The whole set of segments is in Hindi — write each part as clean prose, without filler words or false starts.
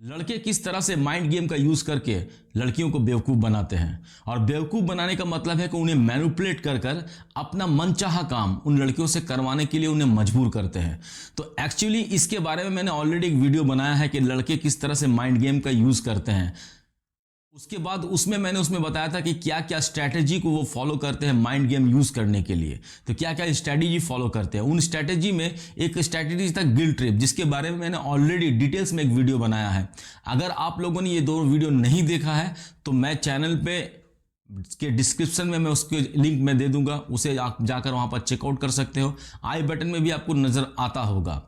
लड़के किस तरह से माइंड गेम का यूज करके लड़कियों को बेवकूफ बनाते हैं। और बेवकूफ बनाने का मतलब है कि उन्हें मैनिपुलेट कर कर अपना मनचाहा काम उन लड़कियों से करवाने के लिए उन्हें मजबूर करते हैं। तो एक्चुअली इसके बारे में मैंने ऑलरेडी एक वीडियो बनाया है कि लड़के किस तरह से माइंड गेम का यूज करते हैं। उसके बाद मैंने उसमें बताया था कि क्या क्या स्ट्रैटेजी को वो फॉलो करते हैं माइंड गेम यूज करने के लिए। तो क्या क्या स्ट्रैटेजी फॉलो करते हैं, उन स्ट्रैटेजी में एक स्ट्रैटेजी था गिल्ट ट्रिप, जिसके बारे में मैंने ऑलरेडी डिटेल्स में एक वीडियो बनाया है। अगर आप लोगों ने ये दो वीडियो नहीं देखा है तो मैं चैनल पे के डिस्क्रिप्शन में मैं उसके लिंक में दे दूंगा, उसे आप जाकर वहां पर चेकआउट कर सकते हो। आई बटन में भी आपको नजर आता होगा।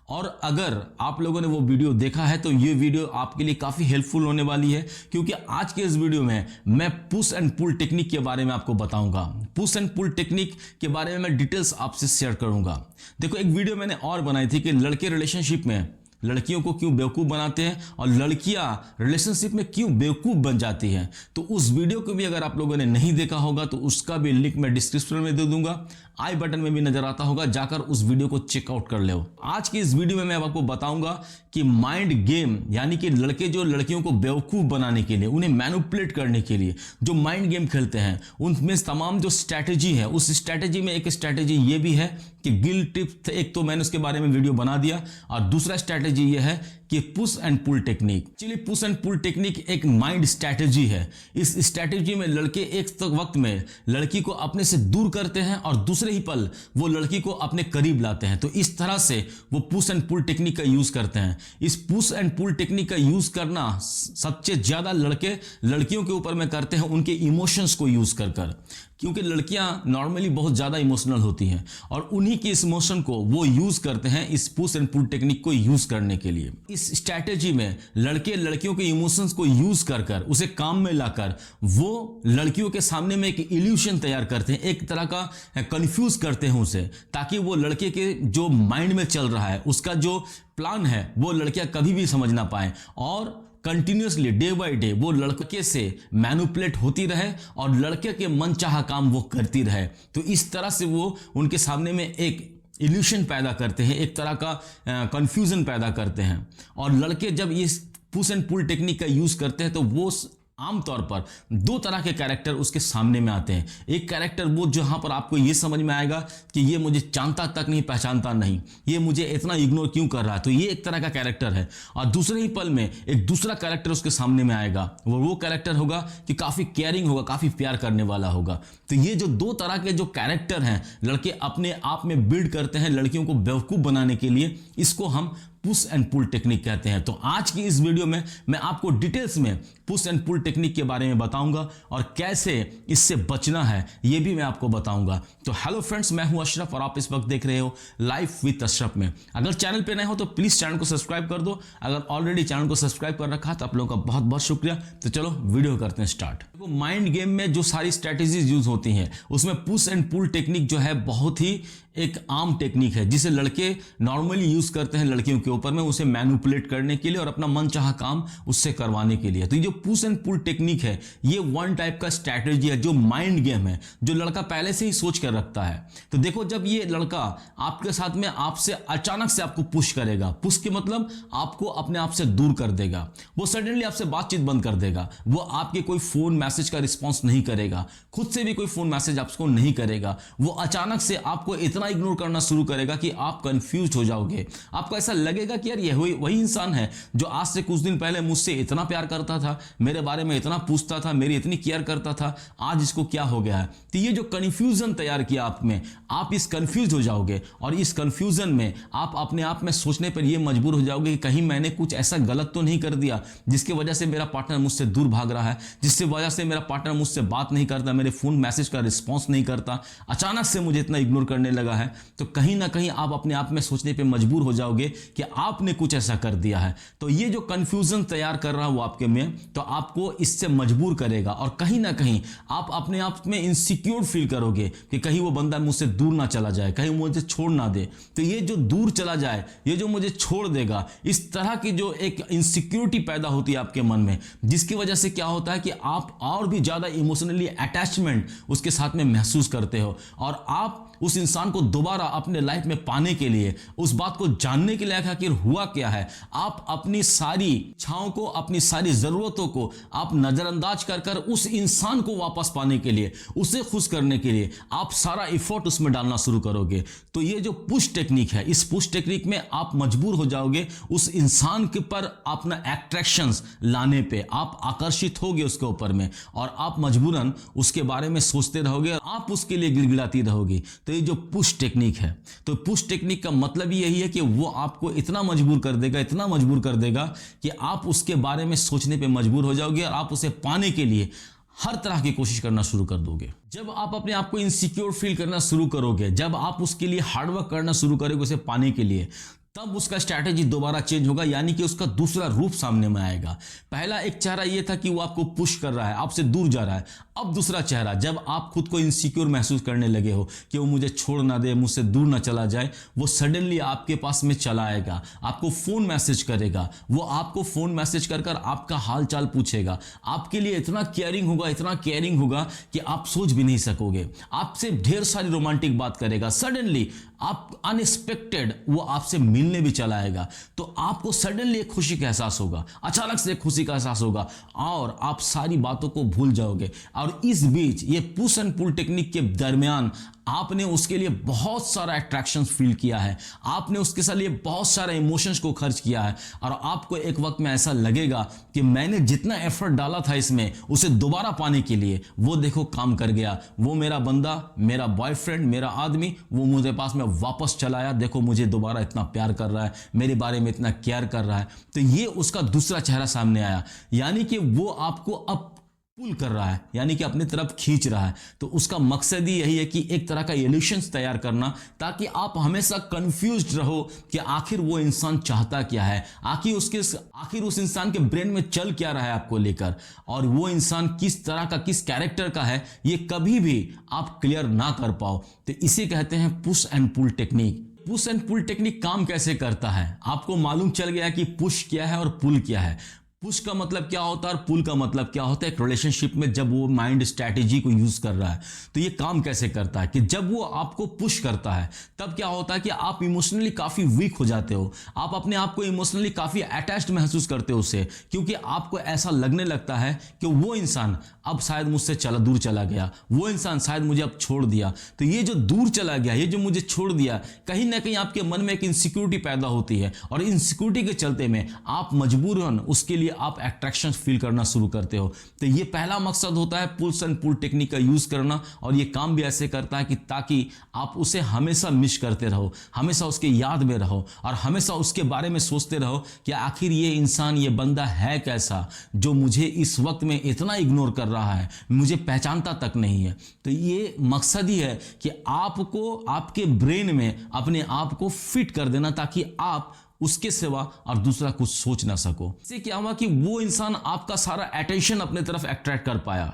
और अगर आप लोगों ने वो वीडियो देखा है तो ये वीडियो आपके लिए काफी हेल्पफुल होने वाली है, क्योंकि आज के इस वीडियो में मैं पुश एंड पुल टेक्निक के बारे में आपको बताऊंगा। पुश एंड पुल टेक्निक के बारे में मैं डिटेल्स आपसे शेयर करूंगा। देखो, एक वीडियो मैंने और बनाई थी कि लड़के रिलेशनशिप में लड़कियों को क्यों बेवकूफ बनाते हैं और लड़कियां रिलेशनशिप में क्यों बेवकूफ बन जाती हैं। तो उस वीडियो को भी अगर आप लोगों ने नहीं देखा होगा तो उसका भी लिंक मैं डिस्क्रिप्शन में दे दूंगा, आई बटन में भी नजर आता होगा, जाकर उस वीडियो को चेकआउट कर ले। आज की इस वीडियो में मैं आपको बताऊंगा कि माइंड गेम यानी कि लड़के जो लड़कियों को बेवकूफ बनाने के लिए, उन्हें मैनिपुलेट करने के लिए जो माइंड गेम खेलते हैं, उनमें तमाम जो स्ट्रैटेजी है, उस स्ट्रैटेजी में एक स्ट्रैटेजी ये भी है कि गिल्ट टिप, एक तो मैंने उसके बारे में वीडियो बना दिया, और दूसरा स्ट्रैटेजी ये है कि push and pull technique. Actually push and pull technique एक माइंड स्ट्रैटेजी है। इस स्ट्रैटेजी में लड़के एक वक्त में लड़की को अपने से दूर करते हैं और दूसरे ही पल वो लड़की को अपने करीब लाते हैं। तो इस तरह से वो पुश एंड पुल टेक्निक का यूज करते हैं। इस पुश एंड पुल टेक्निक का यूज करना सबसे ज्यादा लड़के लड़कियों के ऊपर में करते हैं, उनके इमोशंस को यूज कर कर, क्योंकि लड़कियां नॉर्मली बहुत ज्यादा इमोशनल होती हैं और उन्हीं की इस इमोशन को वो यूज करते हैं इस पुश एंड पुल टेक्निक को यूज करने के लिए। इस स्ट्रैटेजी में लड़के लड़कियों के इमोशंस को यूज कर कर उसे काम में लाकर वो लड़कियों के सामने में एक इल्यूशन तैयार करते हैं, एक तरह का कंफ्यूज करते हैं उसे, ताकि वो लड़के के जो माइंड में चल रहा है, उसका जो प्लान है, वो लड़कियां कभी भी समझ ना पाए और कंटिन्यूसली डे बाय डे वो लड़के से मैनिपुलेट होती रहे और लड़के के मनचाहा काम वो करती रहे। तो इस तरह से वो उनके सामने में एक इल्यूशन पैदा करते हैं, एक तरह का कंफ्यूजन पैदा करते हैं। और लड़के जब इस पुश एंड पुल टेक्निक का यूज करते हैं तो वो आमतौर पर दो तरह के कैरेक्टर उसके सामने में आते हैं। एक कैरेक्टर वो जहां पर आपको ये समझ में आएगा कि ये मुझे जानता तक नहीं, पहचानता नहीं, ये मुझे इतना इग्नोर क्यों कर रहा है, तो ये एक तरह का कैरेक्टर है। और दूसरे ही पल में एक दूसरा कैरेक्टर उसके सामने में आएगा, वो कैरेक्टर होगा कि काफी केयरिंग होगा, काफी प्यार करने वाला होगा। तो ये जो दो तरह के जो कैरेक्टर हैं लड़के अपने आप में बिल्ड करते हैं लड़कियों को बेवकूफ बनाने के लिए, इसको हम पुश एंड पुल टेक्निक कहते हैं। तो आज की इस वीडियो में मैं आपको डिटेल्स में पुश एंड पुल टेक्निक के बारे में बताऊंगा और कैसे इससे बचना है ये भी मैं आपको बताऊंगा। तो हेलो फ्रेंड्स, मैं हूं अशरफ और आप इस वक्त देख रहे हो लाइफ विद अशरफ में। अगर चैनल पे नए हो तो प्लीज चैनल को सब्सक्राइब कर दो। अगर ऑलरेडी चैनल को सब्सक्राइब कर रखा तो आप लोगों का बहुत बहुत शुक्रिया। तो चलो वीडियो करते हैं स्टार्ट। देखो, माइंड गेम में जो सारी स्ट्रैटेजीज यूज होती हैं उसमें पुश एंड पुल टेक्निक जो है बहुत ही एक आम टेक्निक है, जिसे लड़के नॉर्मली यूज करते हैं लड़कियों के ऊपर में उसे मैनिपुलेट करने के लिए और अपना मनचाहा काम उससे करवाने के लिए। तो ये जो पुश एंड पुल टेक्निक है ये वन टाइप का स्ट्रैटेजी है, जो माइंड गेम है, जो लड़का पहले से ही सोच कर रखता है। तो देखो, जब ये लड़का आपके साथ में आपसे अचानक से आपको पुश करेगा, पुश के मतलब आपको अपने आप से दूर कर देगा, वो सडनली आपसे बातचीत बंद कर देगा, वो आपके कोई फोन मैसेज का रिस्पॉन्स नहीं करेगा, खुद से भी कोई फोन मैसेज आपको नहीं करेगा, वो अचानक से आपको इतना इग्नोर करना शुरू करेगा कि आप कंफ्यूज हो जाओगे। आपको ऐसा लगेगा कि यार ये वही इंसान है जो आज से कुछ दिन पहले मुझसे इतना प्यार करता था, मेरे बारे में इतना पूछता था, मेरी इतनी केयर करता था, आज इसको क्या हो गया है। तो ये जो कंफ्यूजन तैयार किया आप में, आप इस कंफ्यूज हो जाओगे और इस कंफ्यूजन में आप अपने आप में सोचने पर यह मजबूर हो जाओगे कि कहीं मैंने कुछ ऐसा गलत तो नहीं कर दिया जिसकी वजह से मेरा पार्टनर मुझसे दूर भाग रहा है, जिससे वजह से मेरा पार्टनर मुझसे बात नहीं करता, मेरे फोन मैसेज का रिस्पॉन्स नहीं करता, अचानक से मुझे इतना इग्नोर करने लगा है। तो कहीं ना कहीं आप अपने आप में सोचने पे मजबूर हो जाओगे कि आपने कुछ ऐसा कर दिया है। तो ये जो कंफ्यूजन तैयार कर रहा है वो आपके में, तो आपको इससे मजबूर करेगा और कहीं ना कहीं आप अपने आप में इनसिक्योर फील करोगे कि कहीं वो बंदा मुझसे दूर ना चला जाए, कहीं मुझे छोड़ ना दे। तो ये जो दूर चला जाए, ये जो मुझे छोड़ देगा, इस तरह की जो एक इनसिक्योरिटी पैदा होती है आपके मन में, जिसकी वजह से क्या होता है कि आप और भी ज्यादा इमोशनली अटैचमेंट उसके साथ में महसूस करते हो और आप उस इंसान को दोबारा अपने लाइफ में पाने के लिए, उस बात को जानने के लिए आखिर हुआ क्या है, आप अपनी सारी इच्छाओं को, अपनी सारी जरूरतों को आप नजरअंदाज कर कर उस इंसान को वापस पाने के लिए, उसे खुश करने के लिए आप सारा एफर्ट उसमें डालना शुरू करोगे। तो ये जो पुश टेक्निक है, इस पुश टेक्निक में आप मजबूर हो जाओगे उस इंसान के पर अपना एट्रैक्शंस लाने पे, आप आकर्षित होगे उसके ऊपर में, और आप मजबूरन उसके बारे में सोचते रहोगे और आप उसके लिए गिड़गिड़ाती रहोगी। तो ये जो पुश टेक्निक है, तो पुश टेक्निक का मतलब यही है कि वो आपको इतना मजबूर कर देगा, इतना मजबूर कर देगा कि आप उसके बारे में सोचने पे मजबूर हो जाओगे और आप उसे पाने के लिए हर तरह की कोशिश करना शुरू कर दोगे। जब आप अपने आप को इनसिक्योर फील करना शुरू करोगे, जब आप उसके लिए हार्डवर्क करना शुरू करोगे उसे पाने के लिए, तब उसका स्ट्रैटेजी दोबारा चेंज होगा, यानी कि उसका दूसरा रूप सामने में आएगा। पहला एक चेहरा यह था कि वो आपको पुश कर रहा है, आपसे दूर जा रहा है। अब दूसरा चेहरा, जब आप खुद को इनसिक्योर महसूस करने लगे हो कि वो मुझे छोड़ ना दे, मुझसे दूर ना चला जाए, वो सडनली आपके पास में चला आएगा, आपको फोन मैसेज करेगा, वो आपको फोन मैसेज कर कर आपका हाल चाल पूछेगा, आपके लिए इतना केयरिंग होगा, इतना केयरिंग होगा कि आप सोच भी नहीं सकोगे, आपसे ढेर सारी रोमांटिक बात करेगा। सडनली आप अनएक्सपेक्टेड वो आपसे मिलने भी चला आएगा, तो आपको सडनली एक खुशी का एहसास होगा, अचानक से एक खुशी का एहसास होगा और आप सारी बातों को भूल जाओगे। और इस बीच ये पुश एंड पुल टेक्निक के दरमियान आपने उसके लिए बहुत सारा अट्रैक्शन फील किया है, आपने उसके साथ लिए बहुत सारे इमोशंस को खर्च किया है, और आपको एक वक्त में ऐसा लगेगा कि मैंने जितना एफर्ट डाला था इसमें उसे दोबारा पाने के लिए, वो देखो काम कर गया, वो मेरा बंदा, मेरा बॉयफ्रेंड, मेरा आदमी, वो मुझे पास में वापस चला आया, देखो मुझे दोबारा इतना प्यार कर रहा है, मेरे बारे में इतना केयर कर रहा है। तो ये उसका दूसरा चेहरा सामने आया, यानी कि वो आपको अब पुल कर रहा है, यानी कि अपनी तरफ खींच रहा है। तो उसका मकसद ही यही है कि एक तरह का इल्यूशंस तैयार करना, ताकि आप हमेशा कंफ्यूज्ड रहो कि आखिर वो इंसान चाहता क्या है, आखिर उस इंसान के ब्रेन में चल क्या रहा है आपको लेकर, और वो इंसान किस तरह का, किस कैरेक्टर का है, ये कभी भी आप क्लियर ना कर पाओ। तो इसे कहते हैं push and pull technique. Push and pull technique काम कैसे करता है, आपको मालूम चल गया कि पुश क्या है और पुल क्या है। पुश का मतलब क्या होता है और पुल का मतलब क्या होता है एक रिलेशनशिप में, जब वो माइंड स्ट्रैटेजी को यूज कर रहा है। तो ये काम कैसे करता है कि जब वो आपको पुश करता है तब क्या होता है कि आप इमोशनली काफी वीक हो जाते हो, आप अपने आप को इमोशनली काफी अटैच्ड महसूस करते हो उससे, क्योंकि आपको ऐसा लगने लगता है कि वो इंसान अब शायद मुझसे दूर चला गया, वो इंसान शायद मुझे अब छोड़ दिया। तो ये जो दूर चला गया, ये जो मुझे छोड़ दिया, कहीं ना कहीं आपके मन में एक इनसिक्योरिटी पैदा होती है, और इनसिक्योरिटी के चलते में आप मजबूरन उसके लिए आप अट्रैक्शन फील करना शुरू करते हो। तो ये पहला मकसद होता है पुश एंड पुल टेक्निक का यूज करना, और ये काम भी ऐसे करता है कि ताकि आप उसे हमेशा मिस करते रहो, हमेशा उसके याद में रहो, और हमेशा उसके बारे में सोचते रहो कि आखिर ये इंसान, ये बंदा है कैसा जो मुझे इस वक्त में इतना इग्नोर कर रहा है, मुझे पहचानता तक नहीं है। तो ये मकसद ही है कि आपको आपके ब्रेन में अपने आप को फिट कर देना, ताकि आप उसके सिवा और दूसरा कुछ सोच ना सको। इससे क्या हुआ कि वो इंसान आपका सारा अटेंशन अपने तरफ अट्रैक्ट कर पाया,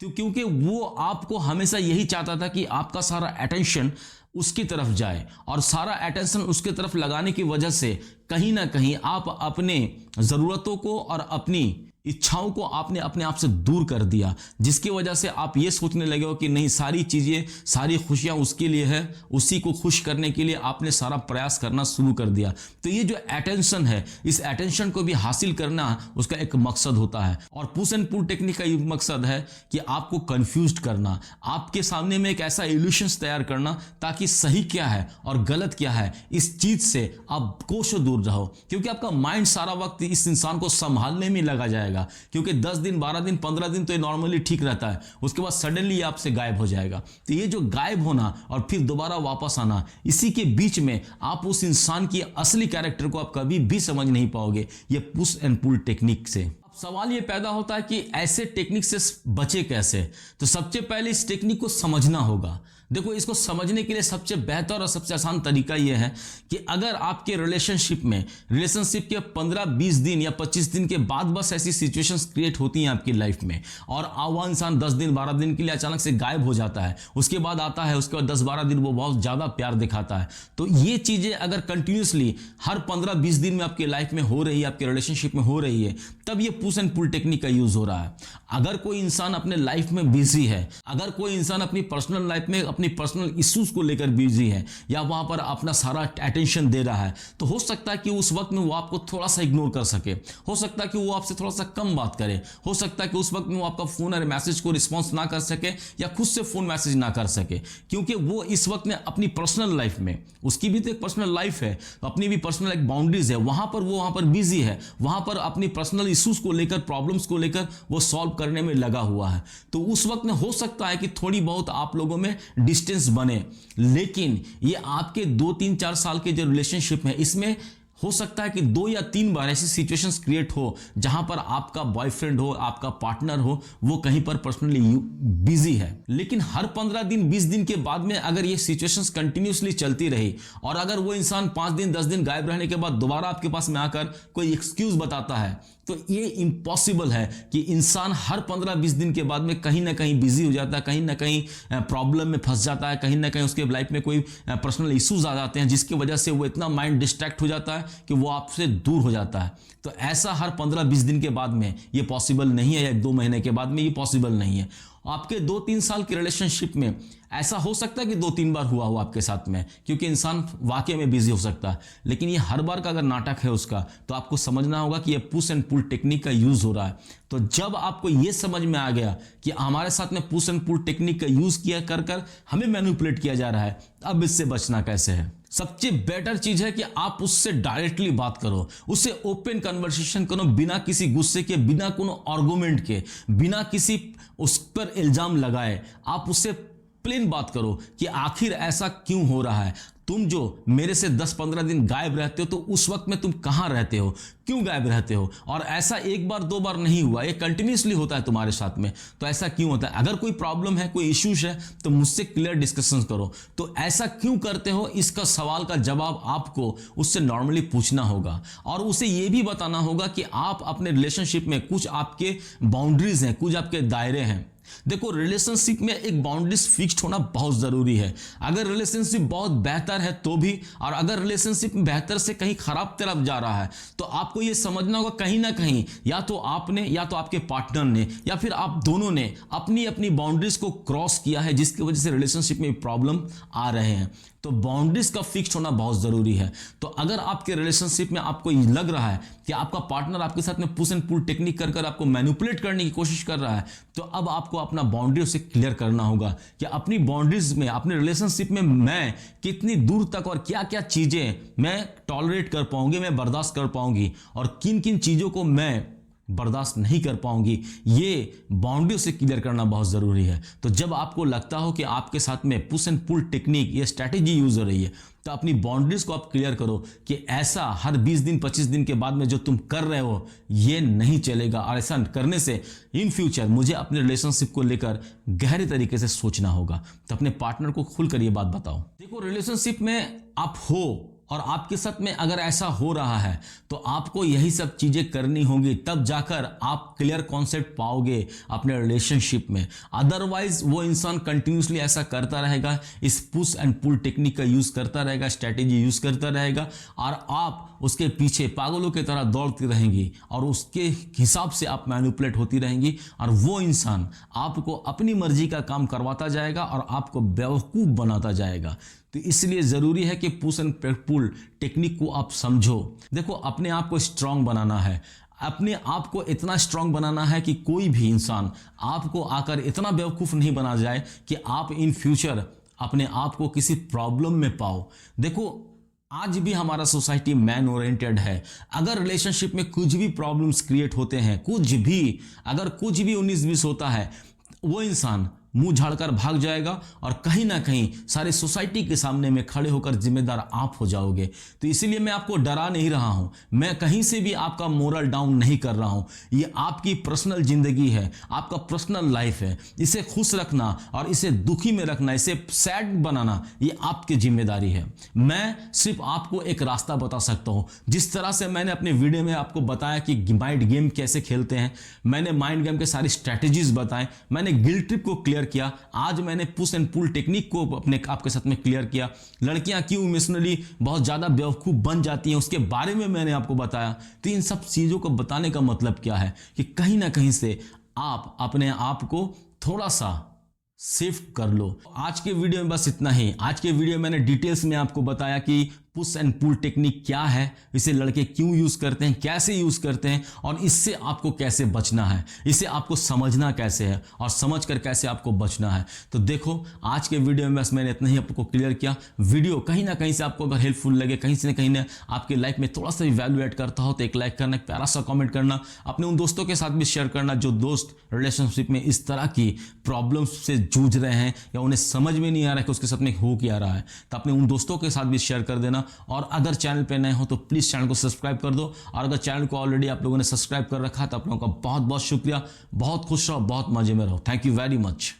तो क्योंकि वो आपको हमेशा यही चाहता था कि आपका सारा अटेंशन उसकी तरफ जाए, और सारा अटेंशन उसके तरफ लगाने की वजह से कहीं ना कहीं आप अपने जरूरतों को और अपनी इच्छाओं को आपने अपने आप से दूर कर दिया, जिसकी वजह से आप ये सोचने लगे हो कि नहीं, सारी चीजें, सारी खुशियां उसके लिए है, उसी को खुश करने के लिए आपने सारा प्रयास करना शुरू कर दिया। तो ये जो अटेंशन है, इस अटेंशन को भी हासिल करना उसका एक मकसद होता है। और पुश एंड पुल टेक्निक का ये मकसद है कि आपको कंफ्यूज्ड करना, आपके सामने में एक ऐसा इल्यूशंस तैयार करना, ताकि सही क्या है और गलत क्या है इस चीज से आप कोसों दूर रहो, क्योंकि आपका माइंड सारा वक्त इस इंसान को संभालने में लगा जाएगा, क्योंकि 10 दिन, 12 दिन, 15 दिन तो ये नॉर्मली ठीक रहता है, उसके बाद सडनली आपसे गायब हो जाएगा। तो ये जो गायब होना और फिर दोबारा वापस आना, इसी के बीच में आप उस इंसान की असली कैरेक्टर को आप कभी भी समझ नहीं पाओगे, ये पुश एंड पुल टेक्निक से। अब सवाल ये पैदा होता है कि ऐसे टेक्निक से बचे कैसे। तो सबसे पहले इस टेक्निक को समझना होगा। देखो, इसको समझने के लिए सबसे बेहतर और सबसे आसान तरीका यह है कि अगर आपके रिलेशनशिप के 15-20 दिन या 25 दिन के बाद बस ऐसी सिचुएशंस क्रिएट होती हैं आपकी लाइफ में, और वो इंसान 10 दिन 12 दिन के लिए अचानक से गायब हो जाता है, उसके बाद आता है, उसके बाद 10-12 दिन वो बहुत ज्यादा प्यार दिखाता है। तो ये चीजें अगर कंटिन्यूसली हर 15-20 दिन में आपकी लाइफ में हो रही है, आपके रिलेशनशिप में हो रही है, तब ये पुश एंड पुल टेक्निक का यूज हो रहा है। अगर कोई इंसान अपने लाइफ में बिजी है, अगर कोई इंसान अपनी पर्सनल लाइफ में अपनी पर्सनल इश्यूज को लेकर बिजी है या वहां पर अपना सारा अटेंशन दे रहा है, तो हो सकता है कि उस वक्त में वो आपको थोड़ा सा इग्नोर कर सके, हो सकता है कि वो आपसे थोड़ा सा कम बात करे, हो सकता है कि उस वक्त में वो आपका फोन और मैसेज को रिस्पॉन्स ना कर सके या खुद से फोन मैसेज ना कर सके, क्योंकि वो इस वक्त में अपनी पर्सनल लाइफ में, उसकी भी तो एक पर्सनल लाइफ है, अपनी भी पर्सनल एक बाउंड्रीज है, वहां पर बिजी है, वहां पर अपनी पर्सनल इश्यूज को लेकर, प्रॉब्लम्स को लेकर वो सॉल्व करने में लगा हुआ है। तो उस वक्त में हो सकता है कि थोड़ी बहुत आप लोगों में डिस्टेंस बने, लेकिन ये आपके 2-3-4 साल के जो रिलेशनशिप है इसमें हो सकता है कि 2 या 3 बार ऐसी सिचुएशंस क्रिएट हो जहां पर आपका बॉयफ्रेंड हो, आपका पार्टनर हो, वो कहीं पर पर्सनली बिजी है। लेकिन हर 15 दिन 20 दिन के बाद में अगर ये सिचुएशंस कंटिन्यूसली चलती रही और अगर वो इंसान 5 दिन 10 दिन गायब रहने के बाद दोबारा आपके पास में आकर कोई एक्सक्यूज बताता है, तो ये इम्पॉसिबल है कि इंसान हर 15-20 दिन के बाद में कहीं ना कहीं बिजी हो जाता है, कहीं ना कहीं प्रॉब्लम में फंस जाता है, कहीं ना कहीं उसके लाइफ में कोई पर्सनल इश्यूज आ जाते हैं जिसकी वजह से वो इतना माइंड डिस्ट्रैक्ट हो जाता है कि वो आपसे दूर हो जाता है। तो ऐसा हर 15-20 दिन के बाद में ये पॉसिबल नहीं है, या 2 महीने के बाद में ये पॉसिबल नहीं है। आपके 2-3 साल के रिलेशनशिप में ऐसा हो सकता है कि 2-3 बार हुआ हो आपके साथ में, क्योंकि इंसान वाकई में बिजी हो सकता है, लेकिन ये हर बार का अगर नाटक है उसका, तो आपको समझना होगा कि ये पुश एंड पुल टेक्निक का यूज हो रहा है। तो जब आपको ये समझ में आ गया कि हमारे साथ में पुश एंड पुल टेक्निक का यूज किया कर हमें मैनिपुलेट किया जा रहा है, अब इससे बचना कैसे है? सबसे बेटर चीज है कि आप उससे डायरेक्टली बात करो, उससे ओपन कन्वर्सेशन करो, बिना किसी गुस्से के, बिना कोनो आर्गुमेंट के, बिना किसी उस पर इल्जाम लगाए। आप उससे प्लेन बात करो कि आखिर ऐसा क्यों हो रहा है, तुम जो मेरे से 10-15 दिन गायब रहते हो, तो उस वक्त में तुम कहां रहते हो, क्यों गायब रहते हो? और ऐसा 1 बार 2 बार नहीं हुआ, ये कंटिन्यूसली होता है तुम्हारे साथ में, तो ऐसा क्यों होता है? अगर कोई प्रॉब्लम है, कोई इश्यूज है, तो मुझसे क्लियर डिस्कशन करो। तो ऐसा क्यों करते हो, इसका सवाल का जवाब आपको उससे नॉर्मली पूछना होगा, और उसे ये भी बताना होगा कि आप अपने रिलेशनशिप में कुछ आपके बाउंड्रीज हैं, कुछ आपके दायरे हैं। देखो, रिलेशनशिप में एक बाउंड्रीज फिक्स्ड होना बहुत जरूरी है। अगर रिलेशनशिप बहुत बेहतर है तो भी, और अगर रिलेशनशिप बेहतर से कहीं खराब तरफ जा रहा है, तो आपको यह समझना होगा कहीं ना कहीं या तो आपने, या तो आपके पार्टनर ने, या फिर आप दोनों ने अपनी अपनी बाउंड्रीज को क्रॉस किया है, जिसकी वजह से रिलेशनशिप में प्रॉब्लम आ रहे हैं। तो बाउंड्रीज का फिक्स होना बहुत जरूरी है। तो अगर आपके रिलेशनशिप में आपको लग रहा है कि आपका पार्टनर आपके साथ में पुश एंड पुल टेक्निक कर आपको मैनिपुलेट करने की कोशिश कर रहा है, तो अब आपको अपना बाउंड्री से क्लियर करना होगा कि अपनी बाउंड्रीज में, अपने रिलेशनशिप में मैं कितनी दूर तक और क्या क्या चीजें मैं टॉलरेट कर पाऊंगी, मैं बर्दाश्त कर पाऊंगी, और किन किन चीजों को मैं बर्दाश्त नहीं कर पाऊंगी। ये बाउंड्री से क्लियर करना बहुत जरूरी है। तो जब आपको लगता हो कि आपके साथ में पुश एंड पुल टेक्निक, ये स्ट्रैटेजी यूज हो रही है, तो अपनी बाउंड्रीज को आप क्लियर करो कि ऐसा हर 20 दिन 25 दिन के बाद में जो तुम कर रहे हो ये नहीं चलेगा, और ऐसा करने से इन फ्यूचर मुझे अपने रिलेशनशिप को लेकर गहरे तरीके से सोचना होगा। तो अपने पार्टनर को खुलकर ये बात बताओ। देखो, रिलेशनशिप में आप हो और आपके साथ में अगर ऐसा हो रहा है, तो आपको यही सब चीजें करनी होंगी, तब जाकर आप क्लियर कॉन्सेप्ट पाओगे अपने रिलेशनशिप में। अदरवाइज वो इंसान कंटिन्यूसली ऐसा करता रहेगा, इस पुश एंड पुल टेक्निक का यूज करता रहेगा, स्ट्रैटेजी यूज करता रहेगा, और आप उसके पीछे पागलों की तरह दौड़ती रहेंगी, और उसके हिसाब से आप मैनिपुलेट होती रहेंगी, और वो इंसान आपको अपनी मर्जी का काम करवाता जाएगा और आपको बेवकूफ बनाता जाएगा। तो इसलिए जरूरी है कि पुश एंड पुल टेक्निक को आप समझो। देखो, अपने आप को स्ट्रांग बनाना है, अपने आप को इतना स्ट्रांग बनाना है कि कोई भी इंसान आपको आकर इतना बेवकूफ नहीं बना जाए कि आप इन फ्यूचर अपने आप को किसी प्रॉब्लम में पाओ। देखो, आज भी हमारा सोसाइटी मैन ओरिएंटेड है। अगर रिलेशनशिप में कुछ भी प्रॉब्लम्स क्रिएट होते हैं, अगर कुछ भी 19-20 होता है, वो इंसान मुंह झाड़कर भाग जाएगा, और कहीं ना कहीं सारे सोसाइटी के सामने में खड़े होकर जिम्मेदार आप हो जाओगे। तो इसीलिए मैं आपको डरा नहीं रहा हूं, मैं कहीं से भी आपका मोरल डाउन नहीं कर रहा हूं। ये आपकी पर्सनल जिंदगी है, आपका पर्सनल लाइफ है। इसे खुश रखना और इसे दुखी में रखना, इसे सैड बनाना, ये आपकी जिम्मेदारी है। मैं सिर्फ आपको एक रास्ता बता सकता हूं। जिस तरह से मैंने अपने वीडियो में आपको बताया कि माइंड गेम कैसे खेलते हैं, मैंने माइंड गेम के सारी स्ट्रैटेजीज बताए, मैंने गिल्ट ट्रिप को क्लियर किया, आज मैंने पुश एंड पुल टेक्निक को अपने आपके साथ में क्लियर किया, लड़कियां क्यों इमोशनली बहुत ज्यादा बेवकूफ बन जाती हैं उसके बारे में मैंने आपको बताया। तो इन सब चीजों को बताने का मतलब क्या है कि कहीं ना कहीं से आप अपने आप को थोड़ा सा शिफ्ट कर लो। आज के वीडियो में बस इतना ही। आज के वीडियो में मैंने डिटेल्स में आपको बताया कि पुश एंड पुल टेक्निक क्या है, इसे लड़के क्यों यूज करते हैं, कैसे यूज करते हैं और इससे आपको कैसे बचना है, इसे आपको समझना कैसे है और समझकर कैसे आपको बचना है। तो देखो, आज के वीडियो में बस मैंने इतना ही आपको क्लियर किया। वीडियो कहीं ना कहीं से आपको अगर हेल्पफुल लगे, कहीं से ना कहीं आपके लाइफ में थोड़ा सा भी वैल्यू ऐड करता हो, तो एक लाइक करना, एक प्यारा सा कमेंट करना, अपने उन दोस्तों के साथ भी शेयर करना जो दोस्त रिलेशनशिप में इस तरह की प्रॉब्लम्स से जूझ रहे हैं या उन्हें समझ में नहीं आ रहा है कि उसके साथ में हो क्या रहा है। तो अपने उन दोस्तों के साथ भी शेयर कर देना। और अगर चैनल पे नए हो तो प्लीज चैनल को सब्सक्राइब कर दो, और अगर चैनल को ऑलरेडी आप लोगों ने सब्सक्राइब कर रखा है तो आप लोगों का बहुत बहुत शुक्रिया। बहुत खुश रहो, बहुत मजे में रहो। Thank you very much.